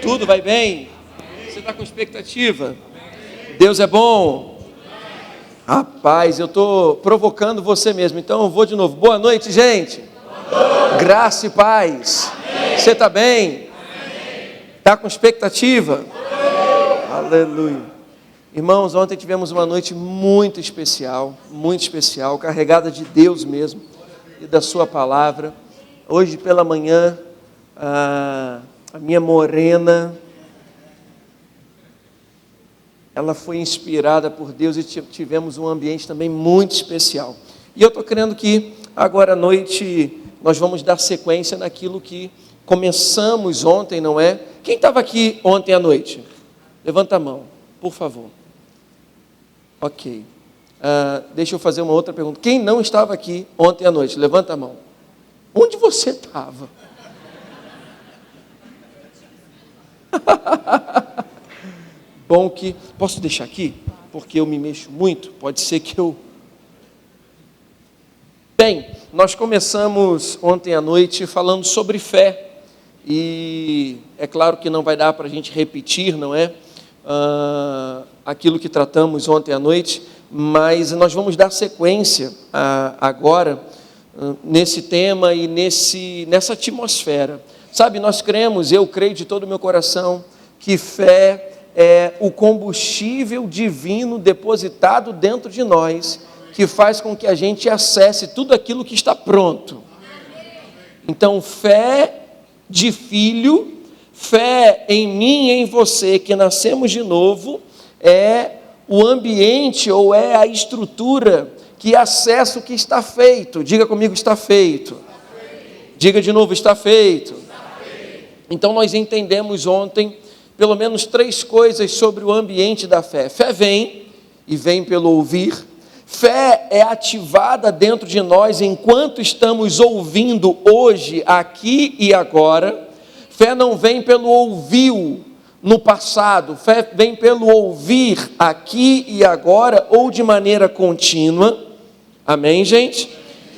Tudo vai bem? Você está com expectativa? Deus é bom? Rapaz, eu estou provocando você mesmo, então eu vou de novo. Boa noite, gente. Graça e paz. Você está bem? Está com expectativa? Aleluia. Irmãos, ontem tivemos uma noite muito especial, carregada de Deus mesmo e da sua palavra. Hoje pela manhã, a minha morena, ela foi inspirada por Deus e tivemos um ambiente também muito especial. E eu estou crendo que agora à noite nós vamos dar sequência naquilo que começamos ontem, não é? Quem estava aqui ontem à noite? Levanta a mão, por favor. Ok. Deixa eu fazer uma outra pergunta. Quem não estava aqui ontem à noite? Levanta a mão. Onde você estava? Bom que... Posso deixar aqui? Porque eu me mexo muito. Pode ser que eu... Bem, nós começamos ontem à noite falando sobre fé. E é claro que não vai dar para a gente repetir, não é? Aquilo que tratamos ontem à noite. Mas nós vamos dar sequência agora nesse tema e nessa atmosfera. Sabe, nós cremos, eu creio de todo o meu coração, que fé é o combustível divino depositado dentro de nós, que faz com que a gente acesse tudo aquilo que está pronto. Então, fé de filho, fé em mim e em você, que nascemos de novo, é o ambiente ou é a estrutura que acessa o que está feito. Diga comigo, está feito. Diga de novo, está feito. Então nós entendemos ontem pelo menos 3 coisas sobre o ambiente da fé. Fé vem, e vem pelo ouvir. Fé é ativada dentro de nós enquanto estamos ouvindo hoje, aqui e agora. Fé não vem pelo ouvir no passado, fé vem pelo ouvir aqui e agora ou de maneira contínua. Amém, gente?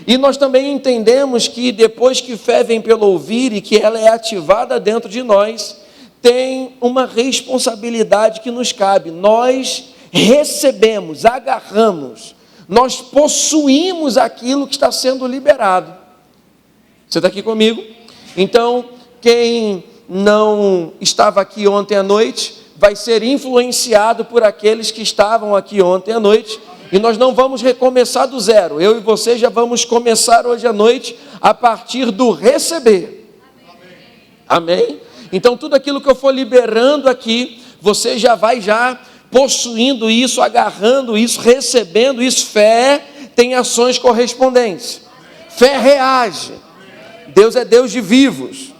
E nós também entendemos que depois que fé vem pelo ouvir e que ela é ativada dentro de nós, tem uma responsabilidade que nos cabe. Nós recebemos, agarramos, nós possuímos aquilo que está sendo liberado. Você está aqui comigo? Então, quem não estava aqui ontem à noite vai ser influenciado por aqueles que estavam aqui ontem à noite. E nós não vamos recomeçar do zero. Eu e você já vamos começar hoje à noite a partir do receber. Amém? Então tudo aquilo que eu for liberando aqui, você já vai possuindo isso, agarrando isso, recebendo isso. Fé tem ações correspondentes. Fé reage. Deus é Deus de vivos.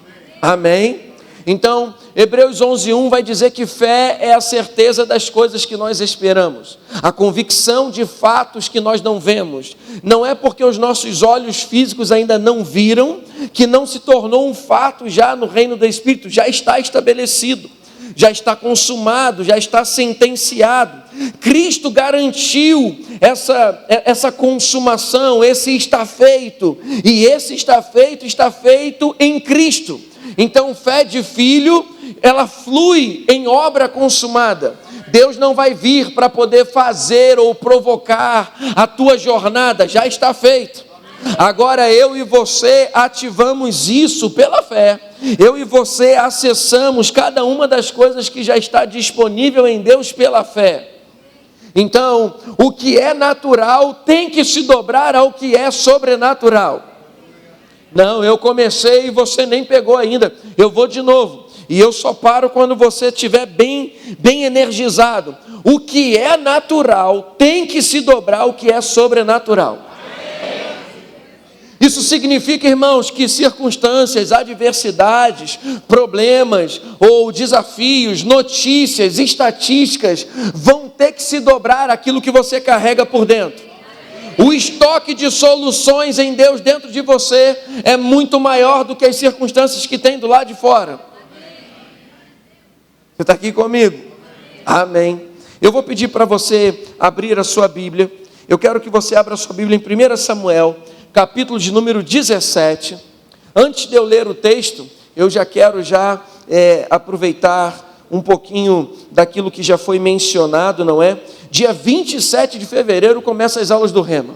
Amém? Então, Hebreus 11:1 vai dizer que fé é a certeza das coisas que nós esperamos, a convicção de fatos que nós não vemos. Não é porque os nossos olhos físicos ainda não viram, que não se tornou um fato já no reino do Espírito, já está estabelecido, já está consumado, já está sentenciado. Cristo garantiu essa consumação, esse está feito, e esse está feito em Cristo. Então, fé de filho, ela flui em obra consumada. Deus não vai vir para poder fazer ou provocar a tua jornada, já está feito. Agora eu e você ativamos isso pela fé. Eu e você acessamos cada uma das coisas que já está disponível em Deus pela fé. Então, o que é natural tem que se dobrar ao que é sobrenatural. Não, eu comecei e você nem pegou ainda. Eu vou de novo. E eu só paro quando você estiver bem energizado. O que é natural tem que se dobrar ao que é sobrenatural. Isso significa, irmãos, que circunstâncias, adversidades, problemas ou desafios, notícias, estatísticas vão ter que se dobrar àquilo que você carrega por dentro. O estoque de soluções em Deus dentro de você é muito maior do que as circunstâncias que tem do lado de fora. Você está aqui comigo? Amém. Eu vou pedir para você abrir a sua Bíblia. Eu quero que você abra a sua Bíblia em 1 Samuel, capítulo de número 17. Antes de eu ler o texto, eu já quero aproveitar um pouquinho daquilo que já foi mencionado, não é? Dia 27 de fevereiro começa as aulas do Rema.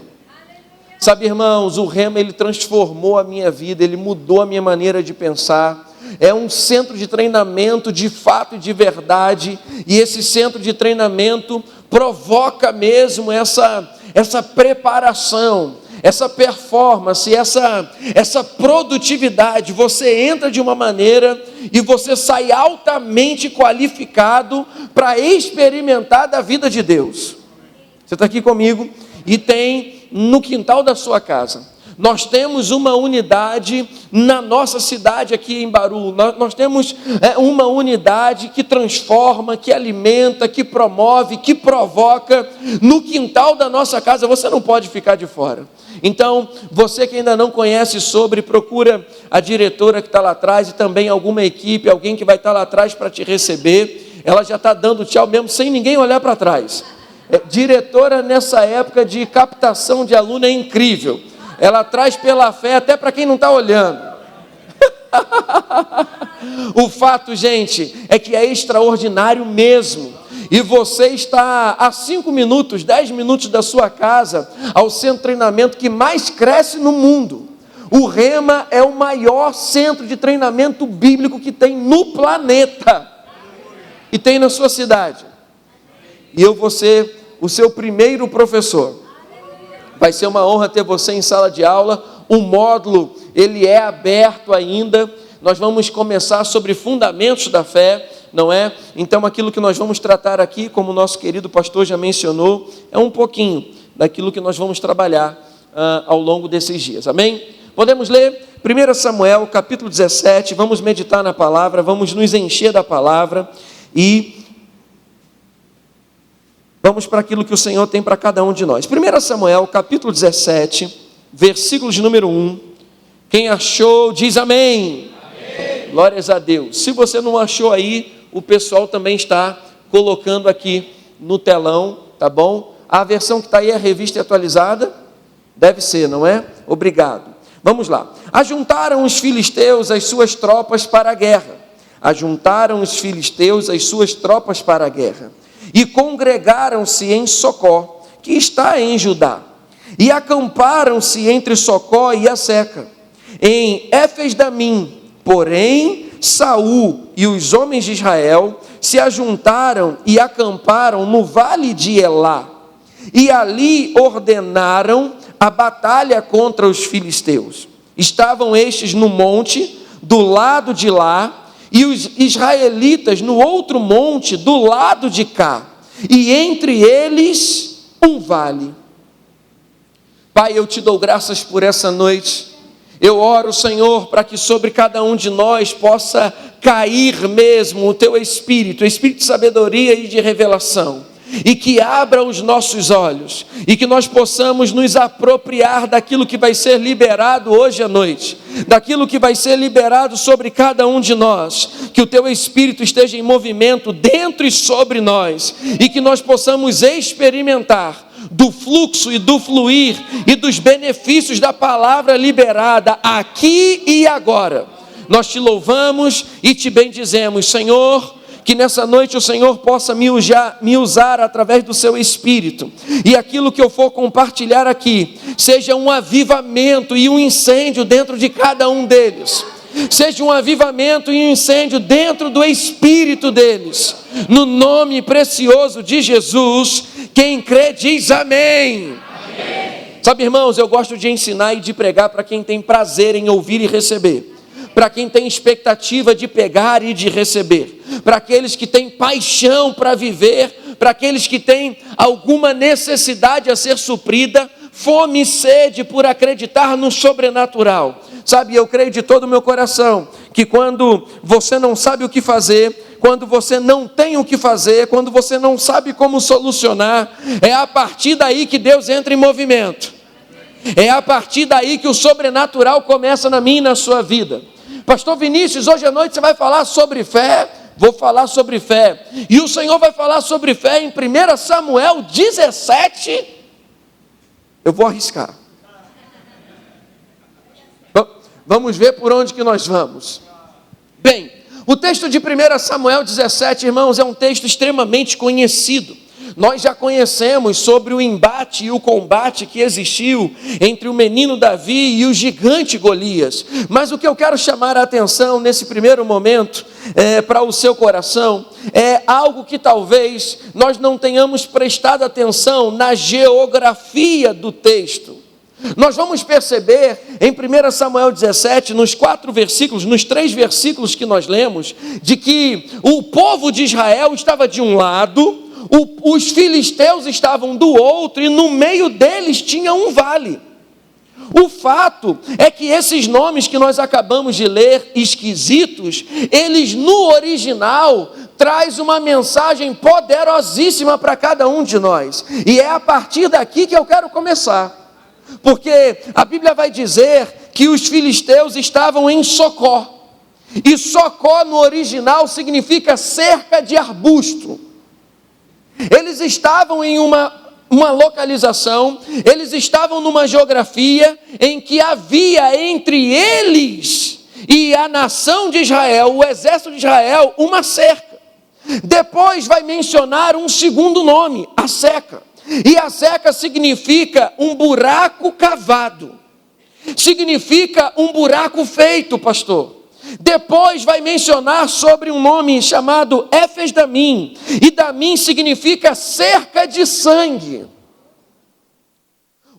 Sabe, irmãos, o Rema, ele transformou a minha vida, ele mudou a minha maneira de pensar. É um centro de treinamento de fato e de verdade, e esse centro de treinamento provoca mesmo essa preparação, essa performance, essa produtividade. Você entra de uma maneira e você sai altamente qualificado para experimentar da vida de Deus. Você está aqui comigo? E tem no quintal da sua casa. Nós temos uma unidade na nossa cidade aqui em Baru. Nós temos uma unidade que transforma, que alimenta, que promove, que provoca no quintal da nossa casa. Você não pode ficar de fora. Então, você que ainda não conhece sobre, procura a diretora que está lá atrás e também alguma equipe, alguém que vai estar lá atrás para te receber. Ela já está dando tchau mesmo, sem ninguém olhar para trás. Diretora nessa época de captação de aluno é incrível. Ela traz pela fé até para quem não está olhando. O fato, gente, é que é extraordinário mesmo. E você está a 5 minutos, 10 minutos da sua casa, ao centro de treinamento que mais cresce no mundo. O Rema é o maior centro de treinamento bíblico que tem no planeta. E tem na sua cidade. E eu vou ser o seu primeiro professor. Vai ser uma honra ter você em sala de aula. O módulo, ele é aberto ainda. Nós vamos começar sobre fundamentos da fé, não é? Então, aquilo que nós vamos tratar aqui, como o nosso querido pastor já mencionou, é um pouquinho daquilo que nós vamos trabalhar ao longo desses dias. Amém? Podemos ler 1 Samuel, capítulo 17. Vamos meditar na palavra, vamos nos encher da palavra e vamos para aquilo que o Senhor tem para cada um de nós. 1 Samuel, capítulo 17, versículo de número 1. Quem achou, diz amém. Amém. Glórias a Deus. Se você não achou aí, o pessoal também está colocando aqui no telão, tá bom? A versão que está aí é a revista atualizada? Deve ser, não é? Obrigado. Vamos lá. Ajuntaram os filisteus as suas tropas para a guerra. Ajuntaram os filisteus as suas tropas para a guerra. E congregaram-se em Socó, que está em Judá, e acamparam-se entre Socó e a Seca, em Éfes-Damim. Porém, Saul e os homens de Israel se ajuntaram e acamparam no vale de Elá, e ali ordenaram a batalha contra os filisteus. Estavam estes no monte, do lado de lá, e os israelitas no outro monte, do lado de cá, e entre eles um vale. Pai, eu te dou graças por essa noite. Eu oro, Senhor, para que sobre cada um de nós possa cair mesmo o teu Espírito, o Espírito de sabedoria e de revelação, e que abra os nossos olhos, e que nós possamos nos apropriar daquilo que vai ser liberado hoje à noite, daquilo que vai ser liberado sobre cada um de nós, que o teu Espírito esteja em movimento dentro e sobre nós, e que nós possamos experimentar do fluxo e do fluir e dos benefícios da palavra liberada aqui e agora. Nós te louvamos e te bendizemos, Senhor. Que nessa noite o Senhor possa me usar através do seu Espírito, e aquilo que eu for compartilhar aqui, seja um avivamento e um incêndio dentro de cada um deles, seja um avivamento e um incêndio dentro do Espírito deles, no nome precioso de Jesus. Quem crê diz amém. Amém. Sabe, irmãos, eu gosto de ensinar e de pregar para quem tem prazer em ouvir e receber, para quem tem expectativa de pegar e de receber, para aqueles que têm paixão para viver, para aqueles que têm alguma necessidade a ser suprida, fome e sede por acreditar no sobrenatural. Sabe, eu creio de todo o meu coração que quando você não sabe o que fazer, quando você não tem o que fazer, quando você não sabe como solucionar, é a partir daí que Deus entra em movimento. É a partir daí que o sobrenatural começa na minha e na sua vida. Pastor Vinícius, hoje à noite você vai falar sobre fé? Vou falar sobre fé. E o Senhor vai falar sobre fé em 1 Samuel 17. Eu vou arriscar. Vamos ver por onde que nós vamos. Bem, O texto de 1 Samuel 17, irmãos, é um texto extremamente conhecido. Nós já conhecemos sobre o embate e o combate que existiu entre o menino Davi e o gigante Golias. Mas o que eu quero chamar a atenção nesse primeiro momento, para o seu coração, é algo que talvez nós não tenhamos prestado atenção na geografia do texto. Nós vamos perceber em 1 Samuel 17, nos 3 versículos que nós lemos, de que o povo de Israel estava de um lado, os filisteus estavam do outro, e no meio deles tinha um vale. O fato é que esses nomes que nós acabamos de ler, esquisitos, eles no original traz uma mensagem poderosíssima para cada um de nós. E é a partir daqui que eu quero começar. Porque a Bíblia vai dizer que os filisteus estavam em Socó. E Socó no original significa cerca de arbusto. Eles estavam em uma localização, eles estavam numa geografia em que havia entre eles e a nação de Israel, o exército de Israel, uma cerca. Depois vai mencionar um segundo nome, a seca. E a seca significa um buraco cavado. Significa um buraco feito, pastor. Depois vai mencionar sobre um nome chamado Éfes-Damim. E Damim significa cerca de sangue.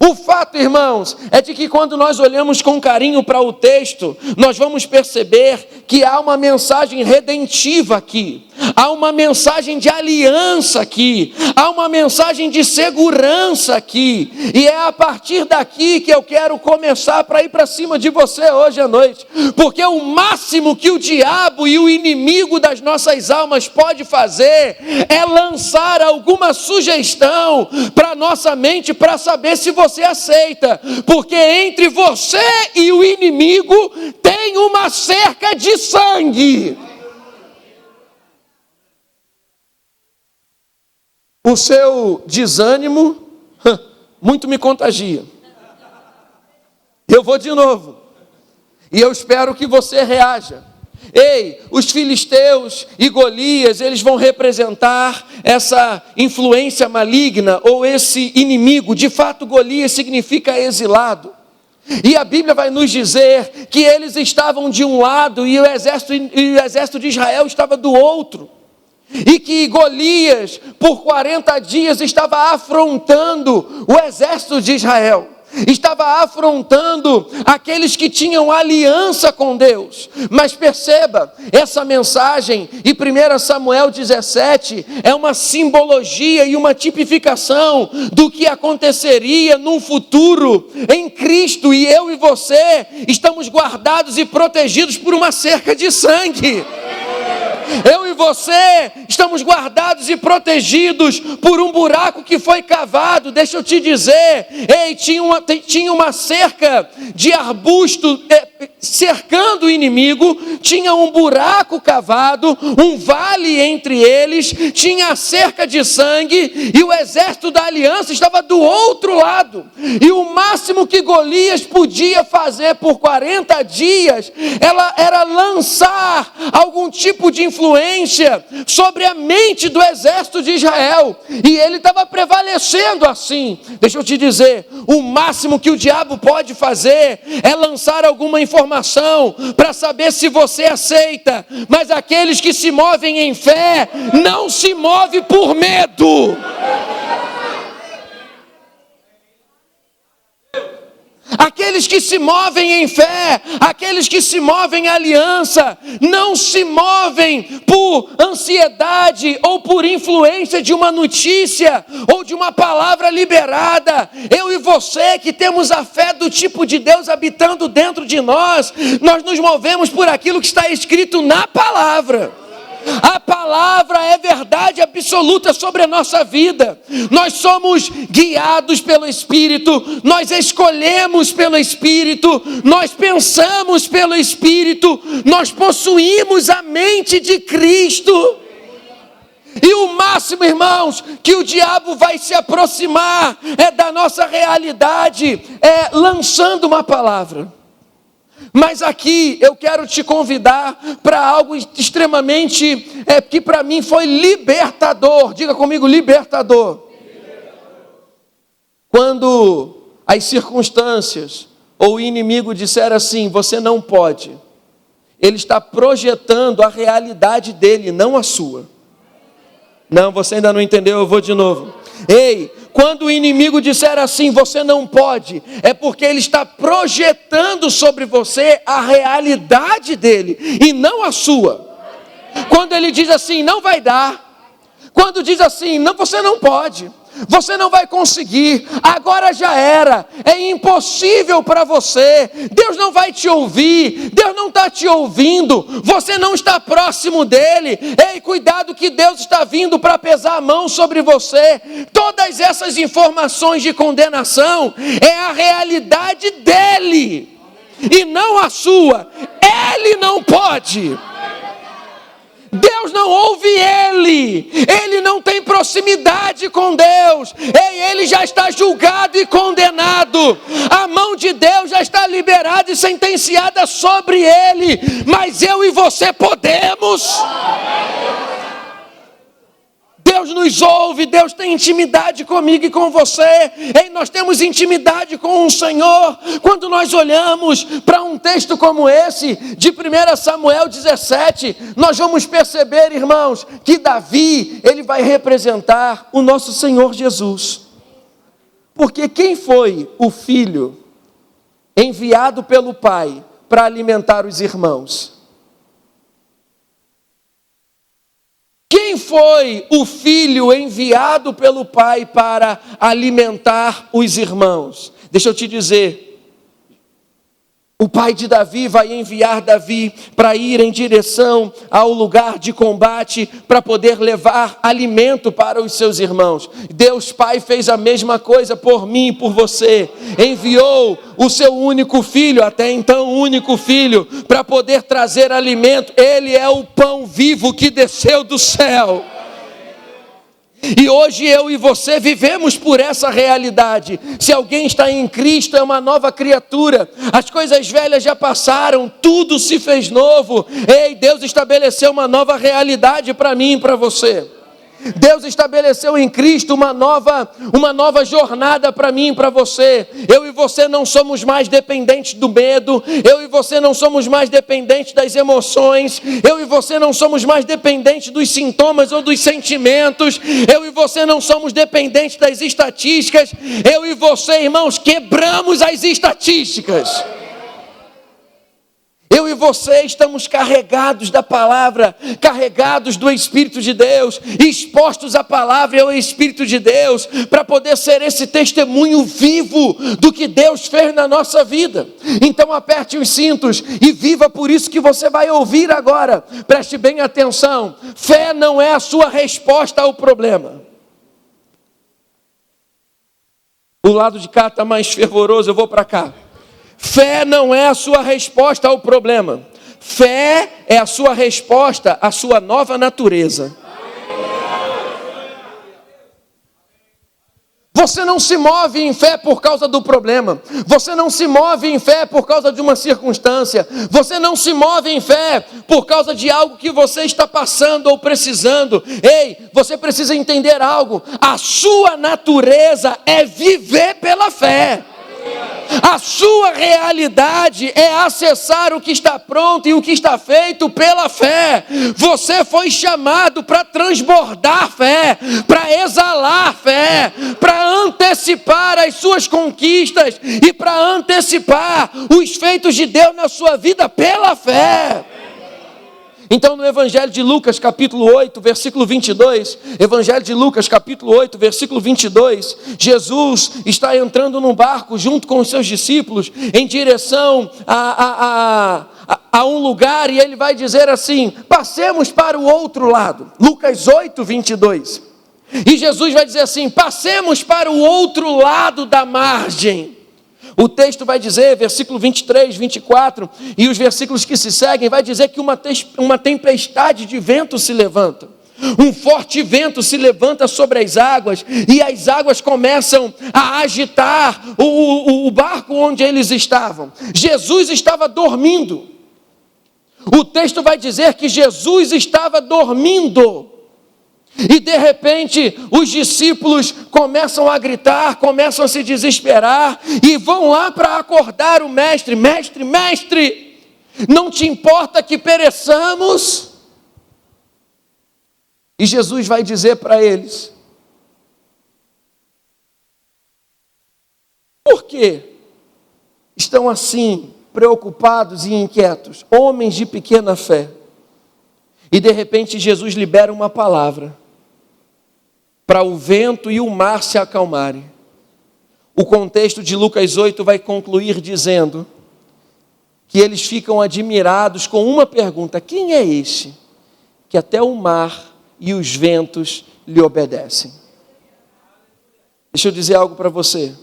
O fato, irmãos, é de que quando nós olhamos com carinho para o texto, nós vamos perceber que há uma mensagem redentiva aqui, há uma mensagem de aliança aqui, há uma mensagem de segurança aqui, e é a partir daqui que eu quero começar para ir para cima de você hoje à noite, porque o máximo que o diabo e o inimigo das nossas almas pode fazer é lançar alguma sugestão para a nossa mente para saber se você aceita, porque entre você e o inimigo tem uma cerca de sangue. O seu desânimo muito me contagia. Eu vou de novo, e eu espero que você reaja. Ei, os filisteus e Golias, eles vão representar essa influência maligna ou esse inimigo. De fato, Golias significa exilado. E a Bíblia vai nos dizer que eles estavam de um lado e o exército de Israel estava do outro. E que Golias, por 40 dias, estava afrontando o exército de Israel. Estava afrontando aqueles que tinham aliança com Deus. Mas perceba, essa mensagem em 1 Samuel 17 é uma simbologia e uma tipificação do que aconteceria num futuro em Cristo. E eu e você estamos guardados e protegidos por uma cerca de sangue. Eu e você estamos guardados e protegidos por um buraco que foi cavado. Deixa eu te dizer, tinha uma cerca de arbusto cercando o inimigo, tinha um buraco cavado, um vale entre eles, tinha a cerca de sangue, e o exército da aliança estava do outro lado. E o máximo que Golias podia fazer por 40 dias era lançar algum tipo de influência sobre a mente do exército de Israel, e ele estava prevalecendo assim. Deixa eu te dizer, o máximo que o diabo pode fazer é lançar alguma informação para saber se você aceita, mas aqueles que se movem em fé não se movem por medo. Aqueles que se movem em fé, aqueles que se movem em aliança, não se movem por ansiedade ou por influência de uma notícia ou de uma palavra liberada. Eu e você que temos a fé do tipo de Deus habitando dentro de nós nos movemos por aquilo que está escrito na palavra. A palavra é verdade absoluta sobre a nossa vida. Nós somos guiados pelo Espírito, nós escolhemos pelo Espírito, nós pensamos pelo Espírito, nós possuímos a mente de Cristo. E o máximo, irmãos, que o diabo vai se aproximar da nossa realidade lançando uma palavra. Mas aqui eu quero te convidar para algo extremamente, que para mim foi libertador. Diga comigo, libertador. Quando as circunstâncias ou o inimigo disser assim, você não pode, ele está projetando a realidade dele, não a sua. Não, você ainda não entendeu, eu vou de novo. Ei, quando o inimigo disser assim, você não pode, é porque ele está projetando sobre você a realidade dele e não a sua. Quando ele diz assim, não vai dar. Quando diz assim, não, você não pode. Você não vai conseguir, agora já era, é impossível para você, Deus não vai te ouvir, Deus não está te ouvindo, você não está próximo dele. Ei, cuidado que Deus está vindo para pesar a mão sobre você. Todas essas informações de condenação é a realidade dele e não a sua. Ele não pode. Deus não ouve ele não tem proximidade com Deus, ele já está julgado e condenado, a mão de Deus já está liberada e sentenciada sobre ele, mas eu e você podemos. Deus nos ouve, Deus tem intimidade comigo e com você. Nós temos intimidade com o Senhor. Quando nós olhamos para um texto como esse, de 1 Samuel 17, nós vamos perceber, irmãos, que Davi, ele vai representar o nosso Senhor Jesus. Porque quem foi o filho enviado pelo pai para alimentar os irmãos? Quem foi o filho enviado pelo pai para alimentar os irmãos? Deixa eu te dizer, o pai de Davi vai enviar Davi para ir em direção ao lugar de combate, para poder levar alimento para os seus irmãos. Deus Pai fez a mesma coisa por mim e por você. Enviou o seu único filho, até então único filho, para poder trazer alimento. Ele é o pão vivo que desceu do céu. E hoje eu e você vivemos por essa realidade. Se alguém está em Cristo, é uma nova criatura. As coisas velhas já passaram, tudo se fez novo. Ei, Deus estabeleceu uma nova realidade para mim e para você. Deus estabeleceu em Cristo uma nova jornada para mim e para você. Eu e você não somos mais dependentes do medo. Eu e você não somos mais dependentes das emoções. Eu e você não somos mais dependentes dos sintomas ou dos sentimentos. Eu e você não somos dependentes das estatísticas. Eu e você, irmãos, quebramos as estatísticas. Eu e você estamos carregados da palavra, carregados do Espírito de Deus, expostos à palavra e ao Espírito de Deus, para poder ser esse testemunho vivo do que Deus fez na nossa vida. Então aperte os cintos e viva por isso que você vai ouvir agora. Preste bem atenção, fé não é a sua resposta ao problema. O lado de cá está mais fervoroso, eu vou para cá. Fé não é a sua resposta ao problema. Fé é a sua resposta à sua nova natureza. Você não se move em fé por causa do problema. Você não se move em fé por causa de uma circunstância. Você não se move em fé por causa de algo que você está passando ou precisando. Ei, você precisa entender algo. A sua natureza é viver pela fé. A sua realidade é acessar o que está pronto e o que está feito pela fé. Você foi chamado para transbordar fé, para exalar fé, para antecipar as suas conquistas e para antecipar os feitos de Deus na sua vida pela fé. Então no Evangelho de Lucas capítulo 8, versículo 22, Evangelho de Lucas capítulo 8, versículo 22, Jesus está entrando num barco junto com os seus discípulos em direção a um lugar e ele vai dizer assim, passemos para o outro lado. Lucas 8, 22. E Jesus vai dizer assim, passemos para o outro lado da margem. O texto vai dizer, versículo 23, 24, e os versículos que se seguem, vai dizer que uma tempestade de vento se levanta. Um forte vento se levanta sobre as águas e as águas começam a agitar o barco onde eles estavam. Jesus estava dormindo. O texto vai dizer que Jesus estava dormindo. E de repente os discípulos começam a gritar, começam a se desesperar e vão lá para acordar o mestre. Mestre, mestre, não te importa que pereçamos? E Jesus vai dizer para eles: por que estão assim preocupados e inquietos, homens de pequena fé? E de repente Jesus libera uma palavra para o vento e o mar se acalmarem. O contexto de Lucas 8 vai concluir dizendo que eles ficam admirados com uma pergunta: quem é este que até o mar e os ventos lhe obedecem? Deixa eu dizer algo para você.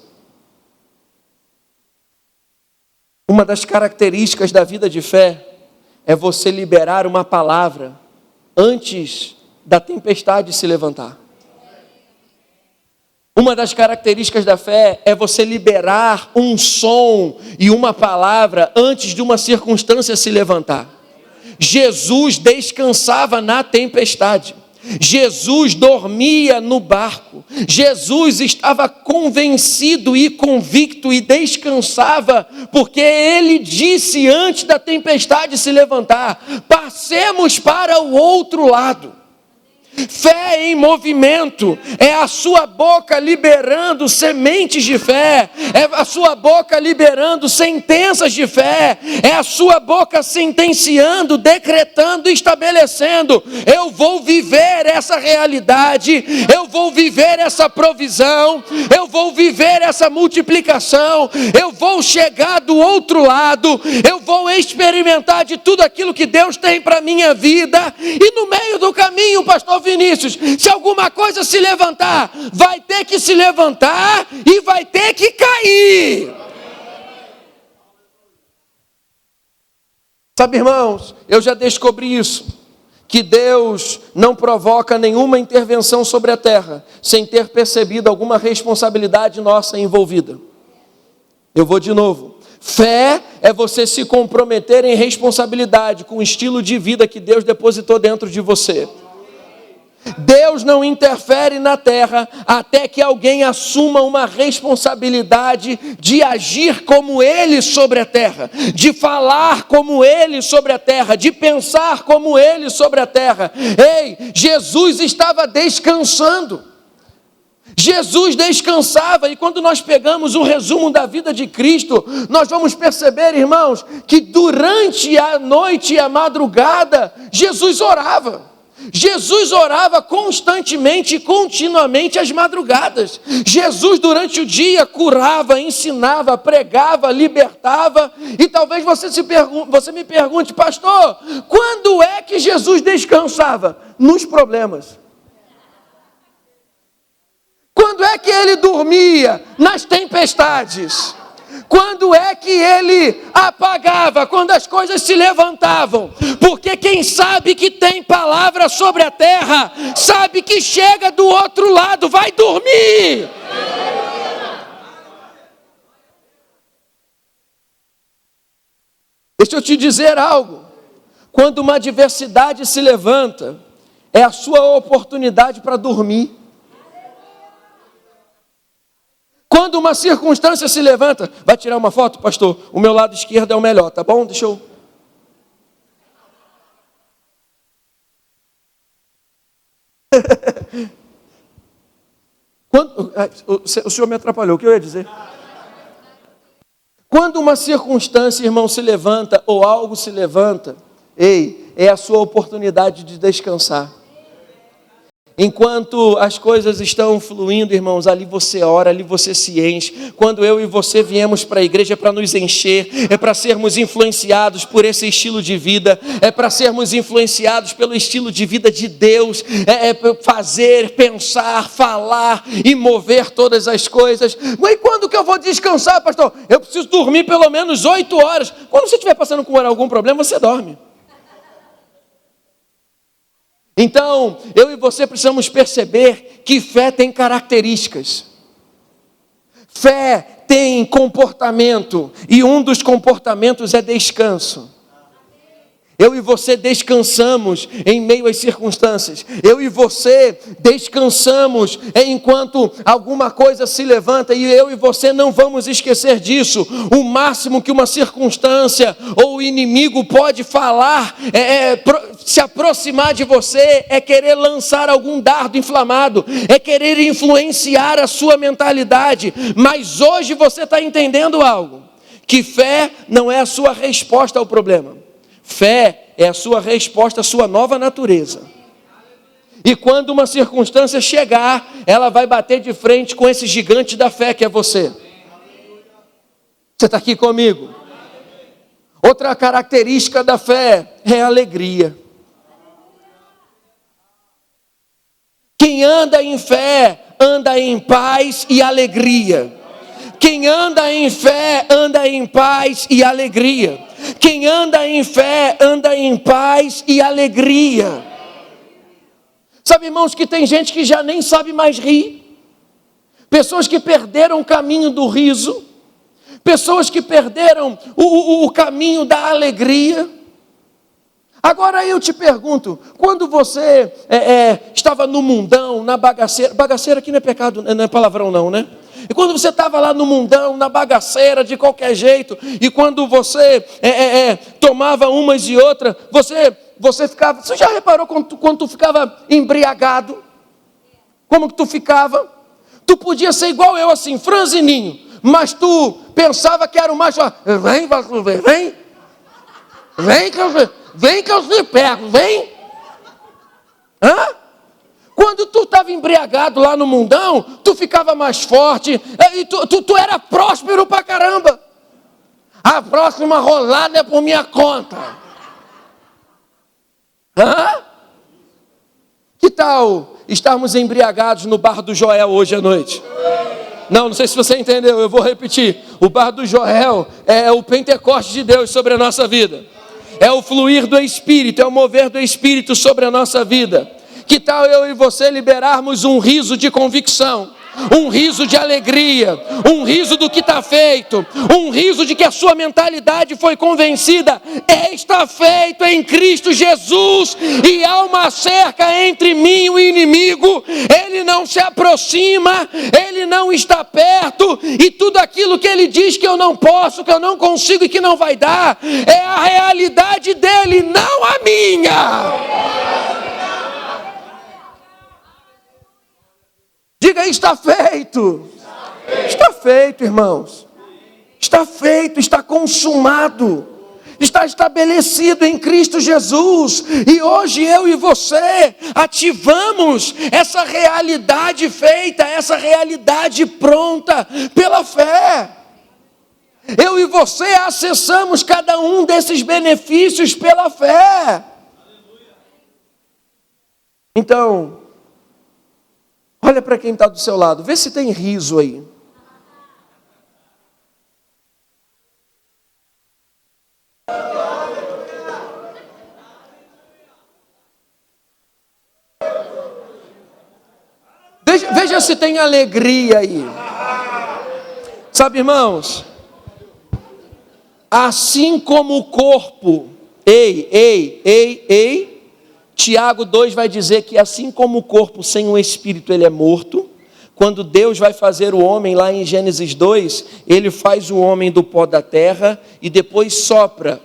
Uma das características da vida de fé é você liberar uma palavra antes da tempestade se levantar. Uma das características da fé é você liberar um som e uma palavra antes de uma circunstância se levantar. Jesus descansava na tempestade. Jesus dormia no barco. Jesus estava convencido e convicto e descansava, porque ele disse antes da tempestade se levantar: passemos para o outro lado. Fé em movimento é a sua boca liberando sementes de fé, é a sua boca liberando sentenças de fé, é a sua boca sentenciando, decretando, estabelecendo: eu vou viver essa realidade, eu vou viver essa provisão, eu vou viver essa multiplicação, eu vou chegar do outro lado, eu vou experimentar de tudo aquilo que Deus tem para a minha vida. E no meio do caminho, pastor Vinícius, se alguma coisa se levantar, vai ter que se levantar e vai ter que cair. Sabe, irmãos, eu já descobri isso, que Deus não provoca nenhuma intervenção sobre a terra sem ter percebido alguma responsabilidade nossa envolvida. Eu vou de novo. Fé é você se comprometer em responsabilidade com o estilo de vida que Deus depositou dentro de você. Deus não interfere na terra até que alguém assuma uma responsabilidade de agir como Ele sobre a terra, de falar como Ele sobre a terra, de pensar como Ele sobre a terra. Ei, Jesus estava descansando. Jesus descansava, e quando nós pegamos um resumo da vida de Cristo, nós vamos perceber, irmãos, que durante a noite e a madrugada, Jesus orava. Jesus orava constantemente e continuamente às madrugadas. Jesus durante o dia curava, ensinava, pregava, libertava. E talvez você me pergunte: pastor, quando é que Jesus descansava? Nos problemas. Quando é que ele dormia? Nas tempestades. Quando é que ele apagava? Quando as coisas se levantavam. Porque quem sabe que tem palavra sobre a terra, sabe que chega do outro lado, vai dormir. Deixa eu te dizer algo. Quando uma adversidade se levanta, é a sua oportunidade para dormir. Quando uma circunstância se levanta, vai tirar uma foto, pastor? O meu lado esquerdo é o melhor, tá bom? Deixa eu... O senhor me atrapalhou, o que eu ia dizer? Quando uma circunstância, irmão, se levanta, ou algo se levanta, ei, é a sua oportunidade de descansar. Enquanto as coisas estão fluindo, irmãos, ali você ora, ali você se enche. Quando eu e você viemos para a igreja é para nos encher, é para sermos influenciados por esse estilo de vida, é para sermos influenciados pelo estilo de vida de Deus, é fazer, pensar, falar e mover todas as coisas. Mas quando que eu vou descansar, pastor? Eu preciso dormir pelo menos 8 horas. Quando você estiver passando por algum problema, você dorme. Então, eu e você precisamos perceber que fé tem características. Fé tem comportamento, e um dos comportamentos é descanso. Eu e você descansamos em meio às circunstâncias. Eu e você descansamos enquanto alguma coisa se levanta. E eu e você não vamos esquecer disso. O máximo que uma circunstância ou o inimigo pode falar, se aproximar de você, é querer lançar algum dardo inflamado, é querer influenciar a sua mentalidade. Mas hoje você está entendendo algo, que fé não é a sua resposta ao problema. Fé é a sua resposta à sua nova natureza. E quando uma circunstância chegar, ela vai bater de frente com esse gigante da fé que é você. Você está aqui comigo? Outra característica da fé é a alegria. Quem anda em fé, anda em paz e alegria. Quem anda em fé, anda em paz e alegria. Quem anda em fé, anda em paz e alegria. Sabe, irmãos, que tem gente que já nem sabe mais rir. Pessoas que perderam o caminho do riso. Pessoas que perderam o caminho da alegria. Agora eu te pergunto, quando você estava no mundão, na bagaceira, bagaceira aqui não é pecado, não é palavrão não, né? E quando você estava lá no mundão, na bagaceira, de qualquer jeito, e quando você tomava umas e outras, você ficava... Você já reparou quando tu ficava embriagado? Como que tu ficava? Tu podia ser igual eu, assim, franzininho, mas tu pensava que era o macho. Vem que eu te pego, vem. Hã? Quando tu estava embriagado lá no mundão, tu ficava mais forte, e tu era próspero pra caramba. A próxima rolada é por minha conta. Hã? Que tal estarmos embriagados no bar do Joel hoje à noite? Não sei se você entendeu, eu vou repetir. O bar do Joel é o Pentecoste de Deus sobre a nossa vida. É o fluir do Espírito, é o mover do Espírito sobre a nossa vida. Que tal eu e você liberarmos um riso de convicção, um riso de alegria, um riso do que está feito, um riso de que a sua mentalidade foi convencida, está feito em Cristo Jesus, e há uma cerca entre mim e o inimigo, ele não se aproxima, ele não está perto, e tudo aquilo que ele diz que eu não posso, que eu não consigo e que não vai dar, é a realidade dele, não a minha. Diga aí, está feito. Está feito, irmãos. Está feito, está consumado. Está estabelecido em Cristo Jesus. E hoje eu e você ativamos essa realidade feita, essa realidade pronta pela fé. Eu e você acessamos cada um desses benefícios pela fé. Então, olha para quem está do seu lado, vê se tem riso aí. Veja se tem alegria aí. Sabe, irmãos, assim como o corpo, Tiago 2 vai dizer que assim como o corpo sem o espírito ele é morto, quando Deus vai fazer o homem lá em Gênesis 2, ele faz o homem do pó da terra e depois sopra.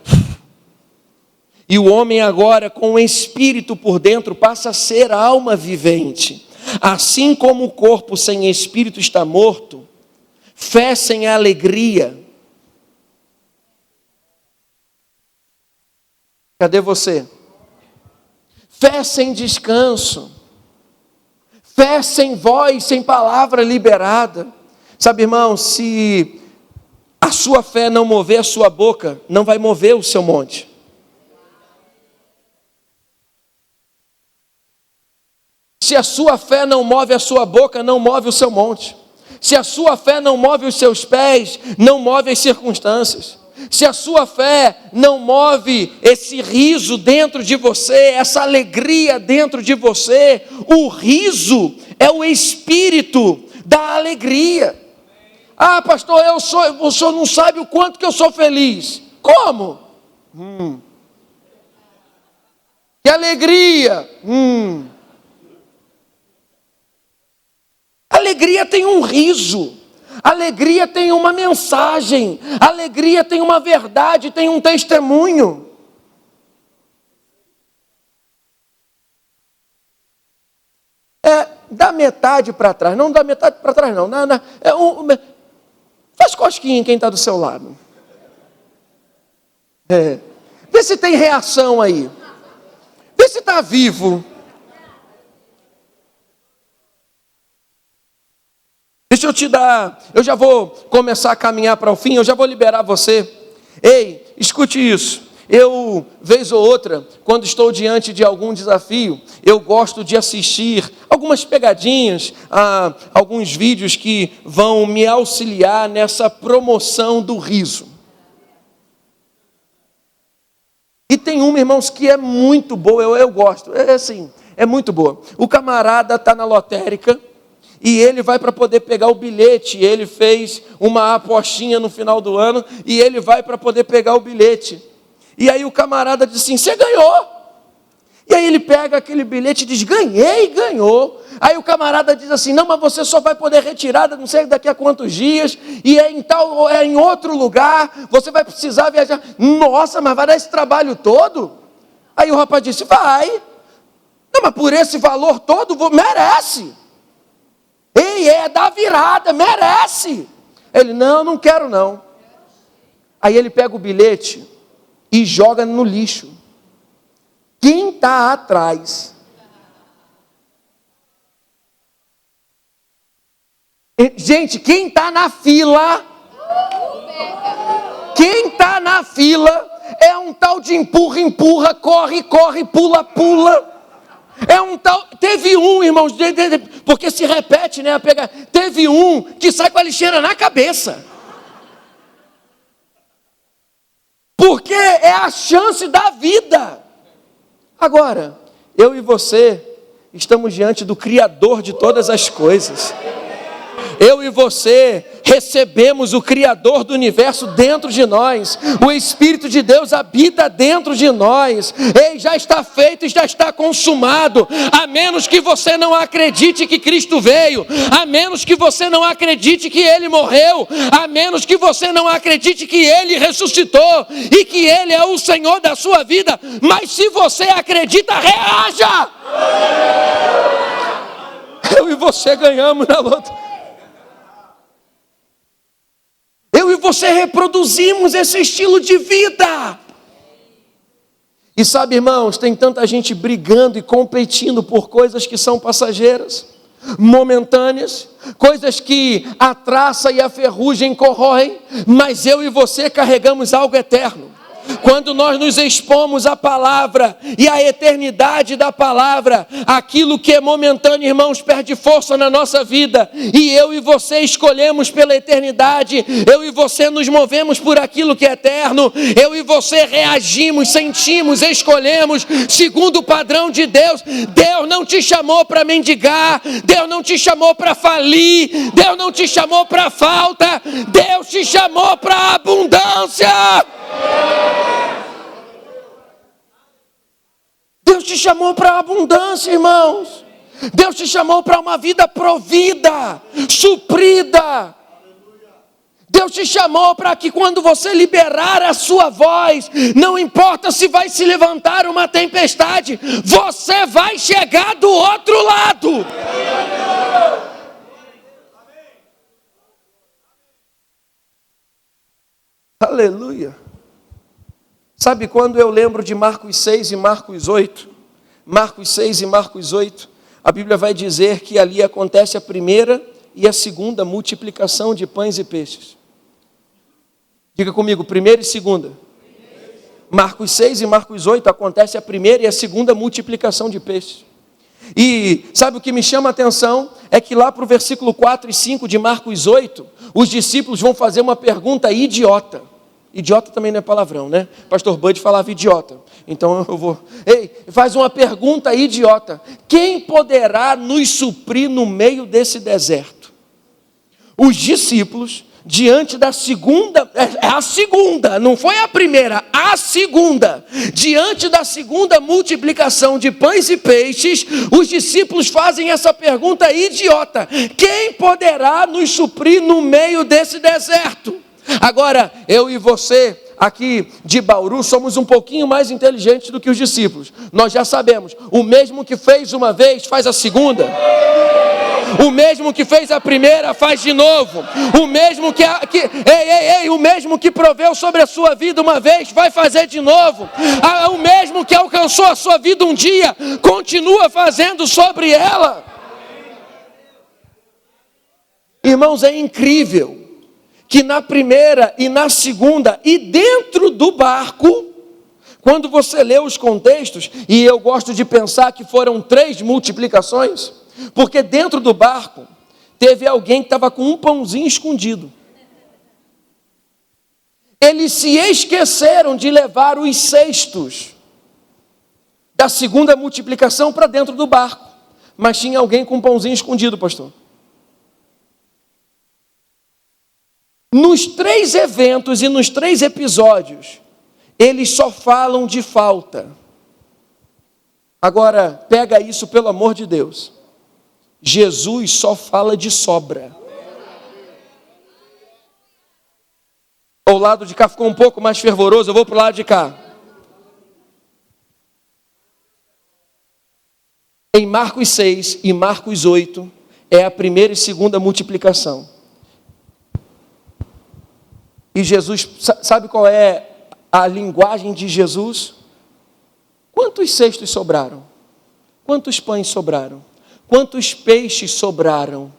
E o homem agora com o espírito por dentro passa a ser alma vivente. Assim como o corpo sem espírito está morto, fé sem alegria. Cadê você? Fé sem descanso, fé sem voz, sem palavra liberada. Sabe, irmão, se a sua fé não mover a sua boca, não vai mover o seu monte. Se a sua fé não move a sua boca, não move o seu monte. Se a sua fé não move os seus pés, não move as circunstâncias. se a sua fé não move esse riso dentro de você, essa alegria dentro de você, o riso é o espírito da alegria. Ah, pastor, o senhor não sabe o quanto que eu sou feliz. Como? Que alegria. Alegria tem um riso. Alegria tem uma mensagem. Alegria tem uma verdade, tem um testemunho. Da metade para trás. Não da metade para trás, não. Faz cosquinha em quem está do seu lado. Vê se tem reação aí. Vê se está vivo. Deixa eu te dar, eu já vou começar a caminhar para o fim, eu já vou liberar você. Ei, escute isso. Eu, vez ou outra, quando estou diante de algum desafio, eu gosto de assistir algumas pegadinhas, alguns vídeos que vão me auxiliar nessa promoção do riso. E tem uma, irmãos, que é muito boa, eu gosto, é muito boa. O camarada está na lotérica, e ele vai para poder pegar o bilhete, ele fez uma apostinha no final do ano, e ele vai para poder pegar o bilhete. E aí o camarada diz assim, você ganhou. E aí ele pega aquele bilhete e diz, ganhei, ganhou. Aí o camarada diz assim, não, mas você só vai poder retirar, não sei daqui a quantos dias, e é em outro lugar, você vai precisar viajar. Nossa, mas vai dar esse trabalho todo? Aí o rapaz disse, vai. Não, mas por esse valor todo, merece. Ei, é da virada, merece. Ele, não quero não. Aí ele pega o bilhete e joga no lixo. Quem está atrás? Gente, quem está na fila? Quem está na fila é um tal de empurra, corre, pula. É um tal, teve um, irmãos, porque se repete, né? Teve um que sai com a lixeira na cabeça. Porque é a chance da vida. Agora, eu e você estamos diante do Criador de todas as coisas. Eu e você recebemos o Criador do universo dentro de nós. O Espírito de Deus habita dentro de nós. Ei, já está feito e já está consumado. A menos que você não acredite que Cristo veio. A menos que você não acredite que Ele morreu. A menos que você não acredite que Ele ressuscitou. E que Ele é o Senhor da sua vida. Mas se você acredita, reaja! Eu e você ganhamos na luta. Eu e você reproduzimos esse estilo de vida. E sabe, irmãos, tem tanta gente brigando e competindo por coisas que são passageiras, momentâneas, coisas que a traça e a ferrugem corroem, mas eu e você carregamos algo eterno. Quando nós nos expomos à palavra e à eternidade da palavra, aquilo que é momentâneo, irmãos, perde força na nossa vida, e eu e você escolhemos pela eternidade, eu e você nos movemos por aquilo que é eterno, eu e você reagimos, sentimos, escolhemos segundo o padrão de Deus. Deus não te chamou para mendigar, Deus não te chamou para falir, Deus não te chamou para falta, Deus te chamou para abundância. Deus te chamou para abundância, irmãos. Deus te chamou para uma vida provida, suprida. Deus te chamou para que quando você liberar a sua voz, não importa se vai se levantar uma tempestade, você vai chegar do outro lado. Aleluia. Sabe quando eu lembro de Marcos 6 e Marcos 8? Marcos 6 e Marcos 8, a Bíblia vai dizer que ali acontece a primeira e a segunda multiplicação de pães e peixes. Diga comigo, primeira e segunda. Marcos 6 e Marcos 8 acontece a primeira e a segunda multiplicação de peixes. E sabe o que me chama a atenção? É que lá para o versículo 4 e 5 de Marcos 8, os discípulos vão fazer uma pergunta idiota. Idiota também não é palavrão, né? Pastor Bud falava idiota. Então eu vou... Ei, faz uma pergunta idiota. Quem poderá nos suprir no meio desse deserto? Os discípulos, diante da segunda... a segunda, não foi a primeira, a segunda. Diante da segunda multiplicação de pães e peixes, os discípulos fazem essa pergunta idiota. Quem poderá nos suprir no meio desse deserto? Agora, eu e você, aqui de Bauru, somos um pouquinho mais inteligentes do que os discípulos. Nós já sabemos, o mesmo que fez uma vez, faz a segunda. O mesmo que fez a primeira, faz de novo. O mesmo o mesmo que proveu sobre a sua vida uma vez, vai fazer de novo. O mesmo que alcançou a sua vida um dia, continua fazendo sobre ela. Irmãos, é incrível que na primeira e na segunda, e dentro do barco, quando você lê os contextos, e eu gosto de pensar que foram 3 multiplicações, porque dentro do barco, teve alguém que estava com um pãozinho escondido. Eles se esqueceram de levar os cestos da segunda multiplicação para dentro do barco, mas tinha alguém com um pãozinho escondido, pastor. Nos 3 eventos e nos 3 episódios, eles só falam de falta. Agora, pega isso pelo amor de Deus. Jesus só fala de sobra. O lado de cá ficou um pouco mais fervoroso, eu vou para o lado de cá. Em Marcos 6 e Marcos 8, é a primeira e segunda multiplicação. E Jesus, sabe qual é a linguagem de Jesus? Quantos cestos sobraram? Quantos pães sobraram? Quantos peixes sobraram?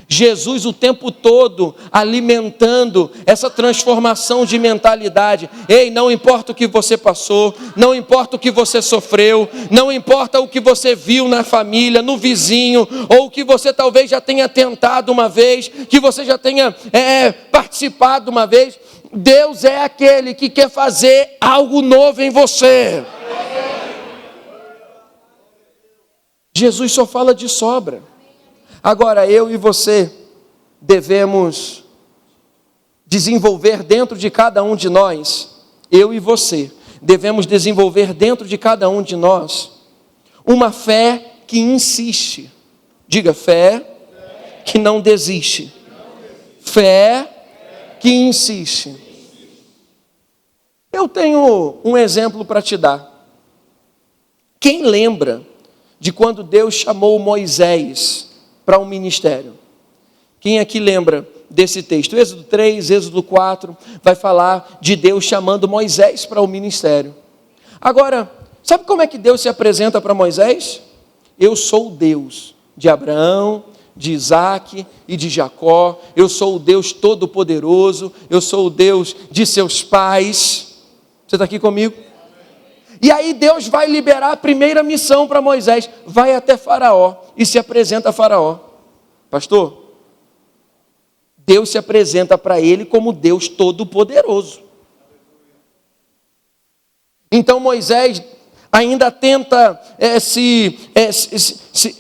Jesus o tempo todo alimentando essa transformação de mentalidade. Ei, não importa o que você passou, não importa o que você sofreu, não importa o que você viu na família, no vizinho, ou que você talvez já tenha tentado uma vez, que você já tenha participado uma vez. Deus é aquele que quer fazer algo novo em você. Jesus só fala de sobra. Agora, eu e você devemos desenvolver dentro de cada um de nós, eu e você, devemos desenvolver dentro de cada um de nós, uma fé que insiste. Diga, fé que não desiste. Fé que insiste. Eu tenho um exemplo para te dar. Quem lembra de quando Deus chamou Moisés para um ministério? Quem aqui lembra desse texto? Êxodo 3, Êxodo 4, vai falar de Deus chamando Moisés para o ministério. Agora, sabe como é que Deus se apresenta para Moisés? Eu sou o Deus de Abraão, de Isaac e de Jacó. Eu sou o Deus todo-poderoso. Eu sou o Deus de seus pais. Você está aqui comigo? E aí Deus vai liberar a primeira missão para Moisés. Vai até Faraó e se apresenta a Faraó. Pastor, Deus se apresenta para ele como Deus todo-poderoso. Então Moisés ainda tenta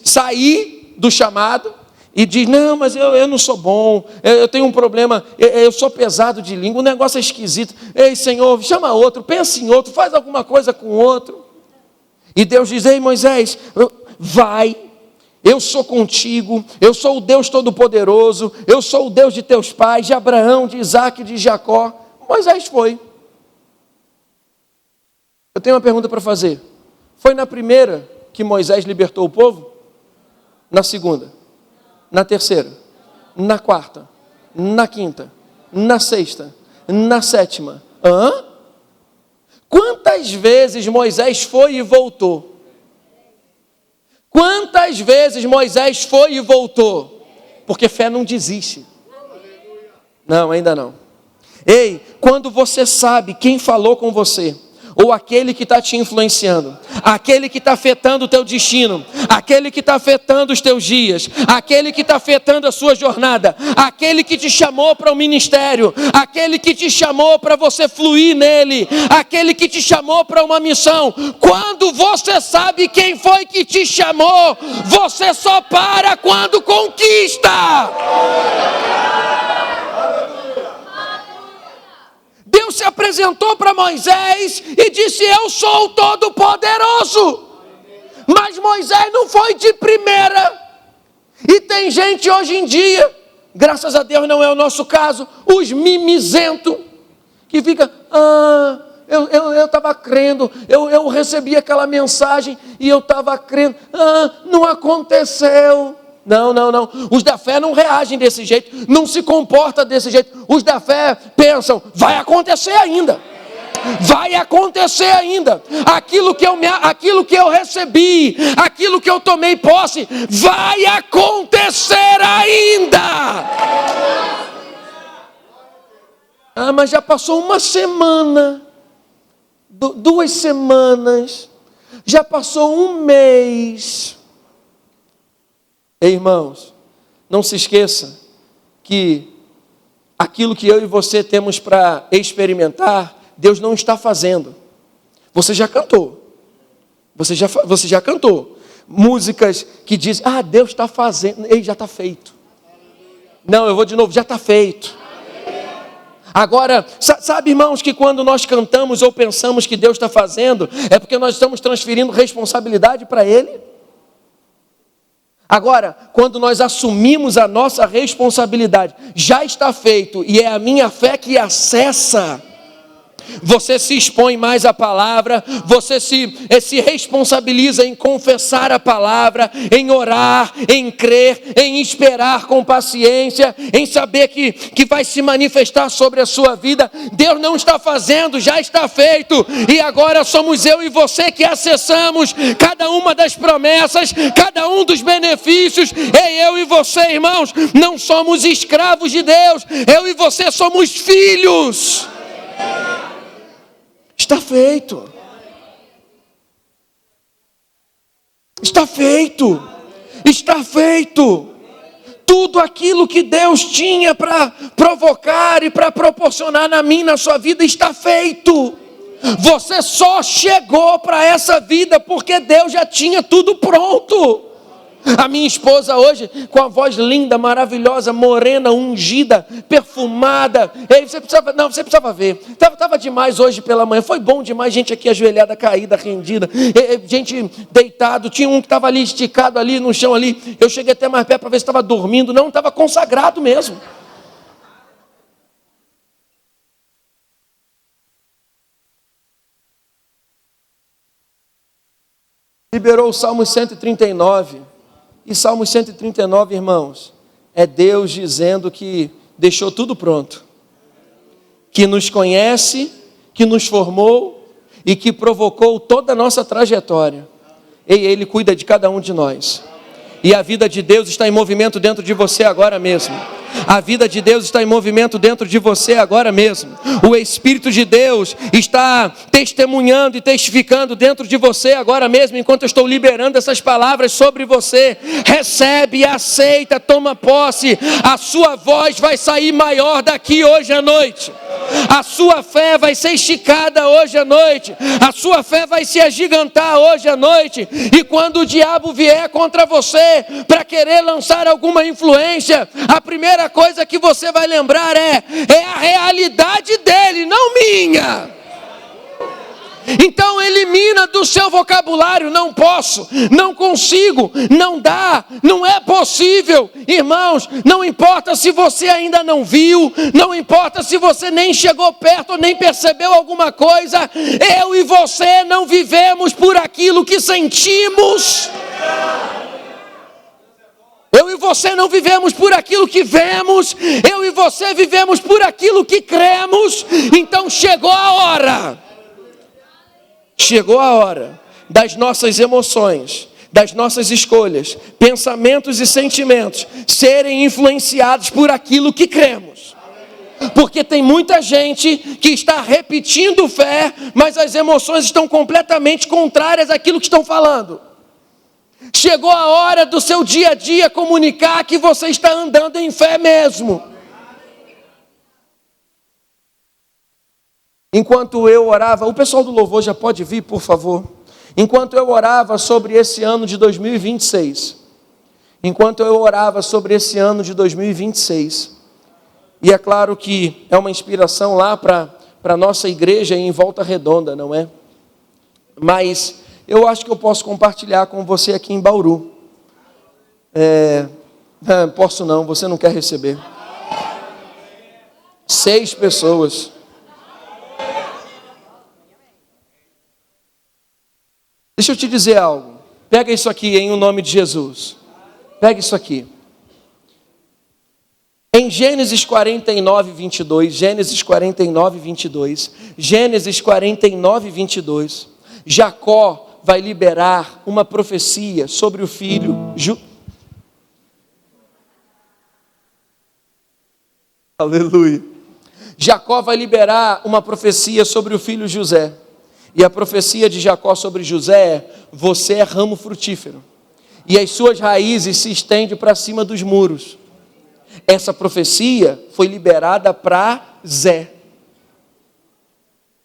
sair do chamado e diz, não, mas eu não sou bom, eu tenho um problema, eu sou pesado de língua, o negócio é esquisito. Ei, Senhor, chama outro, pensa em outro, faz alguma coisa com outro. E Deus diz, ei Moisés, vai, eu sou contigo, eu sou o Deus Todo-Poderoso, eu sou o Deus de teus pais, de Abraão, de Isaac e de Jacó. Moisés foi. Eu tenho uma pergunta para fazer. Foi na primeira que Moisés libertou o povo? Na segunda? Na terceira? Na quarta? Na quinta? Na sexta? Na sétima? Quantas vezes Moisés foi e voltou? Quantas vezes Moisés foi e voltou? Porque fé não desiste. Não, ainda não. Ei, quando você sabe quem falou com você, ou aquele que está te influenciando, aquele que está afetando o teu destino, aquele que está afetando os teus dias, aquele que está afetando a sua jornada, aquele que te chamou para o ministério, aquele que te chamou para você fluir nele, aquele que te chamou para uma missão. Quando você sabe quem foi que te chamou, você só para quando conquista. Deus se apresentou para Moisés e disse: eu sou o Todo-Poderoso. Mas Moisés não foi de primeira. E tem gente hoje em dia, graças a Deus não é o nosso caso, os mimizentos, que fica: eu estava crendo, eu recebi aquela mensagem e eu estava crendo, não aconteceu. Não. Os da fé não reagem desse jeito, não se comportam desse jeito. Os da fé pensam: vai acontecer ainda. Vai acontecer ainda. Aquilo que eu recebi, aquilo que eu tomei posse, vai acontecer ainda. Mas já passou uma semana, 2 semanas, já passou um mês. Ei, irmãos, não se esqueça que aquilo que eu e você temos para experimentar, Deus não está fazendo. Você já cantou. Você já cantou músicas que dizem: Deus está fazendo. Ei, já está feito. Não, eu vou de novo, já está feito. Agora, sabe, irmãos, que quando nós cantamos ou pensamos que Deus está fazendo, é porque nós estamos transferindo responsabilidade para Ele. Agora, quando nós assumimos a nossa responsabilidade, já está feito, e é a minha fé que acessa. Você se expõe mais à palavra, você se responsabiliza em confessar a palavra, em orar, em crer, em esperar com paciência, em saber que vai se manifestar sobre a sua vida. Deus não está fazendo, já está feito, e agora somos eu e você que acessamos cada uma das promessas, cada um dos benefícios. Eu e você, irmãos, não somos escravos de Deus, eu e você somos filhos. Está feito. Está feito. Está feito. Tudo aquilo que Deus tinha para provocar e para proporcionar na minha, na sua vida, está feito. Você só chegou para essa vida porque Deus já tinha tudo pronto. A minha esposa hoje, com a voz linda, maravilhosa, morena, ungida, perfumada. Você precisava ver. Estava demais hoje pela manhã. Foi bom demais, gente aqui ajoelhada, caída, rendida. Gente deitado. Tinha um que estava ali esticado ali no chão ali. Eu cheguei até mais perto para ver se estava dormindo. Não, estava consagrado mesmo. Liberou o Salmo 139. E Salmo 139, irmãos, é Deus dizendo que deixou tudo pronto, que nos conhece, que nos formou e que provocou toda a nossa trajetória. E Ele cuida de cada um de nós. E a vida de Deus está em movimento dentro de você agora mesmo. A vida de Deus está em movimento dentro de você agora mesmo. O Espírito de Deus está testemunhando e testificando dentro de você agora mesmo, enquanto eu estou liberando essas palavras sobre você. Recebe, aceita, toma posse. A sua voz vai sair maior daqui hoje à noite. A sua fé vai ser esticada hoje à noite. A sua fé vai se agigantar hoje à noite. E quando o diabo vier contra você para querer lançar alguma influência, a primeira coisa que você vai lembrar é a realidade dele, não minha. Então elimina do seu vocabulário: não posso, não consigo, não dá, não é possível. Irmãos, não importa se você ainda não viu, não importa se você nem chegou perto ou nem percebeu alguma coisa, eu e você não vivemos por aquilo que sentimos. Eu e você não vivemos por aquilo que vemos, eu e você vivemos por aquilo que cremos. Então chegou a hora das nossas emoções, das nossas escolhas, pensamentos e sentimentos serem influenciados por aquilo que cremos. Porque tem muita gente que está repetindo fé, mas as emoções estão completamente contrárias àquilo que estão falando. Chegou a hora do seu dia a dia comunicar que você está andando em fé mesmo. Enquanto eu orava, o pessoal do louvor já pode vir, por favor. Enquanto eu orava sobre esse ano de 2026, e é claro que é uma inspiração lá para a nossa igreja em Volta Redonda, não é? Mas eu acho que eu posso compartilhar com você aqui em Bauru. Posso não, você não quer receber. 6 pessoas. Deixa eu te dizer algo. Pega isso aqui em nome de Jesus. Pega isso aqui. Em Gênesis 49, 22, Jacó vai liberar uma profecia sobre o filho Aleluia. Jacó vai liberar uma profecia sobre o filho José. E a profecia de Jacó sobre José é: você é ramo frutífero, e as suas raízes se estendem para cima dos muros. Essa profecia foi liberada para Zé.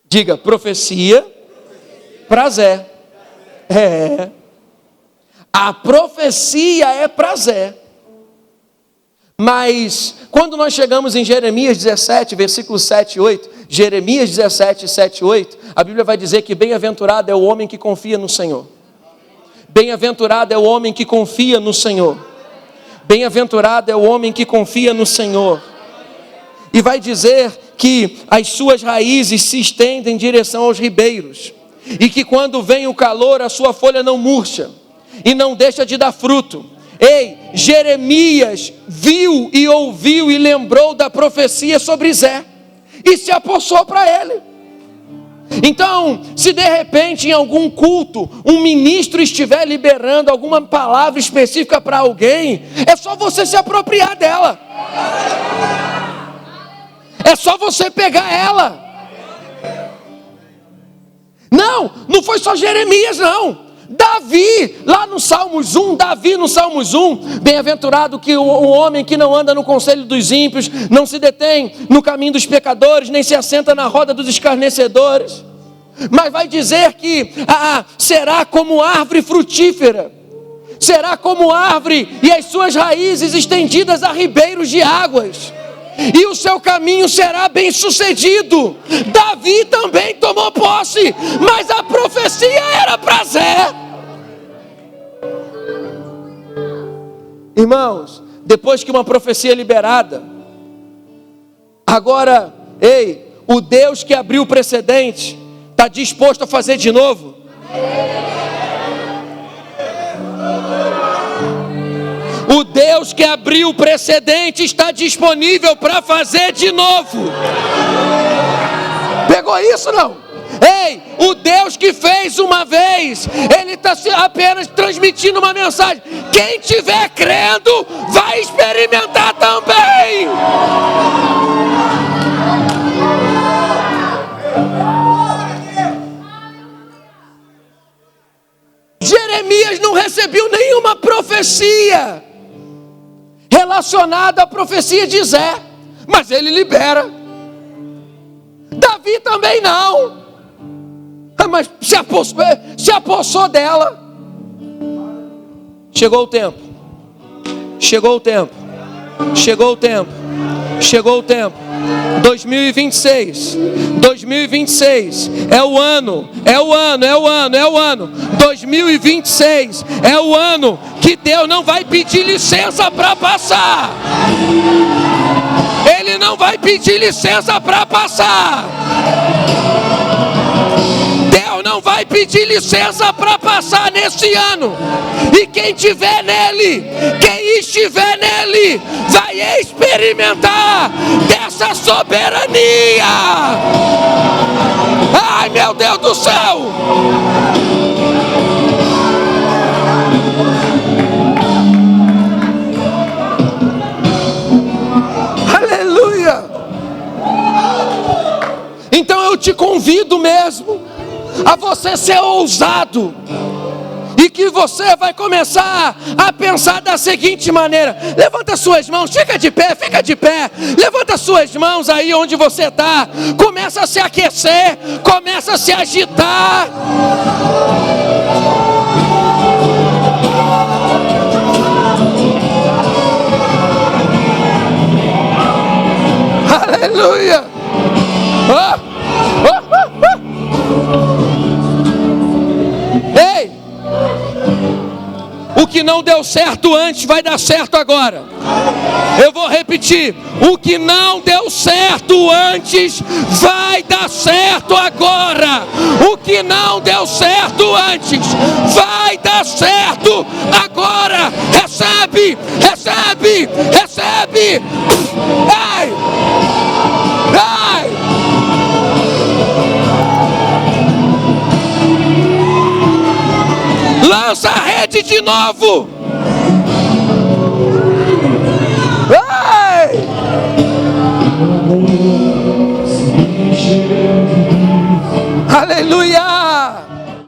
Diga, profecia para Zé. A profecia é para Zé. Mas, quando nós chegamos em Jeremias 17, versículos 7 e 8, Jeremias 17, 7 e 8, a Bíblia vai dizer que bem-aventurado é o homem que confia no Senhor. Bem-aventurado é o homem que confia no Senhor. Bem-aventurado é o homem que confia no Senhor. E vai dizer que as suas raízes se estendem em direção aos ribeiros. E que quando vem o calor, a sua folha não murcha. E não deixa de dar fruto. Ei, Jeremias viu e ouviu e lembrou da profecia sobre Zé. E se apossou para ele. Então, se de repente em algum culto um ministro estiver liberando alguma palavra específica para alguém, é só você se apropriar dela. É só você pegar ela. Não foi só Jeremias não. Davi, lá no Salmos 1, bem-aventurado que o homem que não anda no conselho dos ímpios, não se detém no caminho dos pecadores, nem se assenta na roda dos escarnecedores. Mas vai dizer que será como árvore frutífera, será como árvore e as suas raízes estendidas a ribeiros de águas. E o seu caminho será bem sucedido. Davi também tomou posse, mas a profecia era para Zé. Irmãos, depois que uma profecia é liberada, agora, o Deus que abriu o precedente está disposto a fazer de novo. O Deus que abriu o precedente está disponível para fazer de novo. Pegou isso não? O Deus que fez uma vez, Ele está apenas transmitindo uma mensagem. Quem estiver crendo, vai experimentar também. Jeremias não recebeu nenhuma profecia relacionada à profecia de Zé, mas ele libera. Davi também não, mas se apossou dela. Chegou o tempo. 2026 é o ano. 2026 é o ano que Deus não vai pedir licença para passar. Ele não vai pedir licença para passar. Deus não vai pedir licença para passar nesse ano. E quem estiver nele, vai experimentar dessa soberania. Ai, meu Deus do céu! Aleluia! mesmo, a você ser ousado, e que você vai começar a pensar da seguinte maneira: levanta suas mãos, fica de pé, levanta suas mãos aí onde você está, começa a se aquecer, começa a se agitar. Aleluia! Ei! O que não deu certo antes vai dar certo agora. Eu vou repetir: o que não deu certo antes vai dar certo agora. O que não deu certo antes vai dar certo agora. Recebe, recebe, recebe. Ai! Ai! Lança a rede de novo.